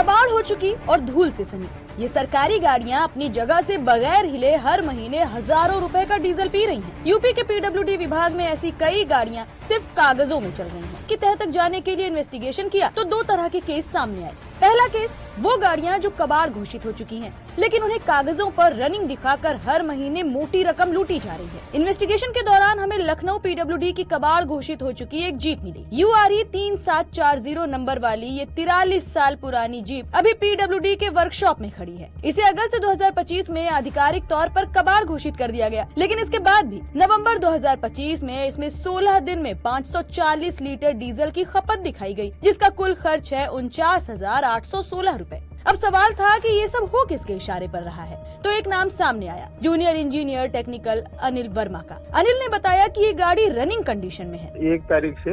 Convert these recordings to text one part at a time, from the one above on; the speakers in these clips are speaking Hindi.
कबाड़ हो चुकी और धूल से सनी ये सरकारी गाड़ियां अपनी जगह से बगैर हिले हर महीने हजारों रुपए का डीजल पी रही हैं। यूपी के पीडब्ल्यूडी विभाग में ऐसी कई गाड़ियां सिर्फ कागजों में चल रही हैं। की तह तक जाने के लिए इन्वेस्टिगेशन किया तो दो तरह के केस सामने आए। पहला केस वो गाड़ियां जो कबाड़ घोषित हो चुकी हैं, लेकिन उन्हें कागजों पर रनिंग दिखाकर हर महीने मोटी रकम लूटी जा रही है। इन्वेस्टिगेशन के दौरान हमें लखनऊ पीडब्ल्यूडी की कबाड़ घोषित हो चुकी एक जीप मिली। URE 3740 नंबर वाली ये 43 साल पुरानी जीप अभी पीडब्ल्यूडी के वर्कशॉप में खड़ी है। इसे अगस्त 2025 में आधिकारिक तौर पर कबाड़ घोषित कर दिया गया, लेकिन इसके बाद भी नवंबर 2025 में इसमें 16 दिन में 540 लीटर डीजल की खपत दिखाई गई, जिसका कुल खर्च है 49,816 रुपए। अब सवाल था कि ये सब हो किसके इशारे पर रहा है, तो एक नाम सामने आया, junior engineer technical Anil Verma का। अनिल ने बताया कि ये गाड़ी रनिंग कंडीशन में है। 1 तारीख से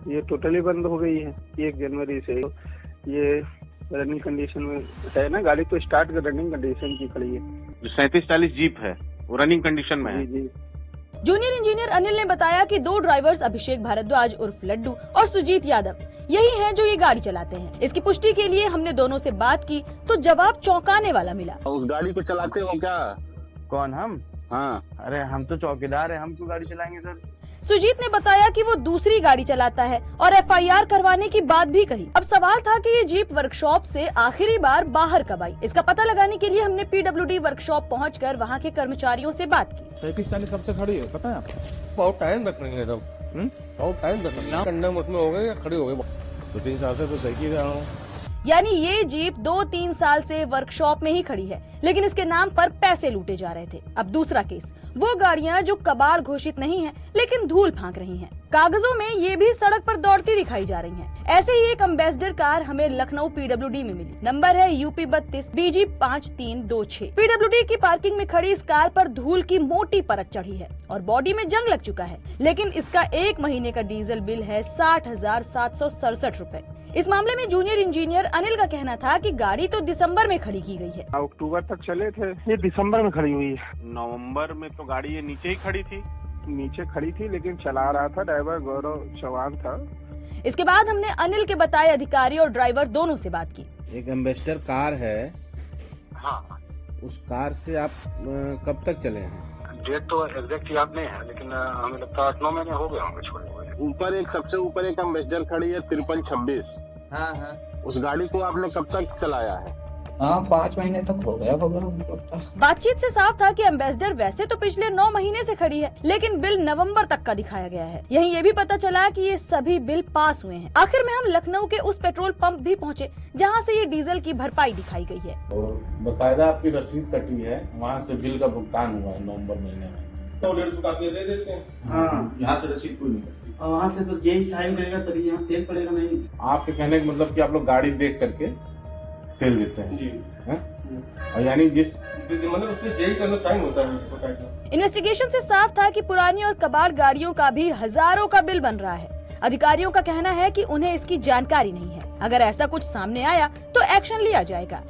ये टोटली बंद हो गई है। 1 जनवरी से ये रनिंग कंडीशन में है ना, गाड़ी तो स्टार्ट कर रनिंग कंडीशन की खड़ी है। जो 3740 जीप है वो रनिंग कंडीशन में है। जी। जूनियर इंजीनियर अनिल ने बताया कि 2 ड्राइवर्स अभिषेक भारद्वाज उर्फ लड्डू और सुजीत यादव यही हैं जो ये गाड़ी चलाते हैं। इसकी पुष्टि के लिए हमने दोनों से बात की तो जवाब चौंकाने वाला मिला। उस गाड़ी को चलाते हो क्या? कौन, हम? हाँ। अरे हम तो चौकीदार हैं, हम क्यों गाड़ी चलाएंगे सर? सुजीत ने बताया कि वो दूसरी गाड़ी चलाता है और FIR करवाने की बात भी कही। अब सवाल था कि ये जीप वर्कशॉप से आखिरी बार बाहर कब आई। इसका पता लगाने के लिए हमने पीडब्ल्यूडी वर्कशॉप पहुंचकर वहां के कर्मचारियों से बात की। 35 कब से खड़ी है पता है आपको? बहुत टाइम रख रही है तब। बहुत टाइम रख रही है, कंडम उसमें हो गए या खड़ी हो गई। 2-3 साल से तो सही की रहा हूँ। यानी ये जीप 2-3 साल से वर्कशॉप में ही खड़ी है, लेकिन इसके नाम पर पैसे लूटे जा रहे थे। अब दूसरा केस, वो गाड़ियां जो कबाड़ घोषित नहीं है लेकिन धूल फांक रही हैं। कागजों में ये भी सड़क पर दौड़ती दिखाई जा रही हैं। ऐसे ही एक एम्बेसडर कार हमें लखनऊ पीडब्ल्यूडी में मिली। नंबर है UP 32 BG 5326। पीडब्ल्यूडी की पार्किंग में खड़ी इस कार पर धूल की मोटी परत चढ़ी है और बॉडी में जंग लग चुका है, लेकिन इसका 1 महीने का डीजल बिल है 60,767 रुपए। इस मामले में जूनियर इंजीनियर अनिल का कहना था कि गाड़ी तो दिसंबर में खड़ी की गई है। अक्टूबर तक चले थे, ये दिसंबर में खड़ी हुई है। नवंबर में तो गाड़ी ये नीचे ही खड़ी थी। नीचे खड़ी थी लेकिन चला रहा था ड्राइवर गौरव चौहान था। इसके बाद हमने अनिल के बताए अधिकारी और ड्राइवर दोनों से बात की। एक एम्बेसडर कार है। हाँ, उस कार से आप कब तक चले हैं? डेट तो एग्जैक्ट याद नहीं है, लेकिन हमें लगता है 8-9 महीने हो गए होंगे छोड़े हुए। ऊपर एक सबसे ऊपर एक एम्बेसडर खड़ी है 5326। हाँ। उस गाड़ी को आपने कब तक चलाया है? हाँ, 5 महीने तक हो गया होगा। बातचीत से साफ था कि एम्बेसडर वैसे तो पिछले 9 महीने से खड़ी है, लेकिन बिल नवंबर तक का दिखाया गया है। यहीं ये भी पता चला कि ये सभी बिल पास हुए हैं। आखिर में हम लखनऊ के उस पेट्रोल पंप भी पहुंचे जहां से ये डीजल की भरपाई दिखाई गई है। और बकायदा आपकी रसीद कटी है, वहाँ से बिल का भुगतान हुआ है नवंबर महीने में। तो 150 कापी दे देते हैं। हाँ, यहाँ से रसीद कोई नहीं कटती। और वहाँ से तो यही साइन रहेगा तभी यहाँ तेल पड़ेगा नहीं। आपके कहने का मतलब कि आप लोग गाड़ी देख करके तेल देते हैं जी। और यानी जिस मतलब उसमें जेई का साइन होता है। इन्वेस्टिगेशन से साफ था कि पुरानी और कबाड़ गाड़ियों का भी हजारों का बिल बन रहा है। अधिकारियों का कहना है कि उन्हें इसकी जानकारी नहीं है। अगर ऐसा कुछ सामने आया तो एक्शन लिया जाएगा।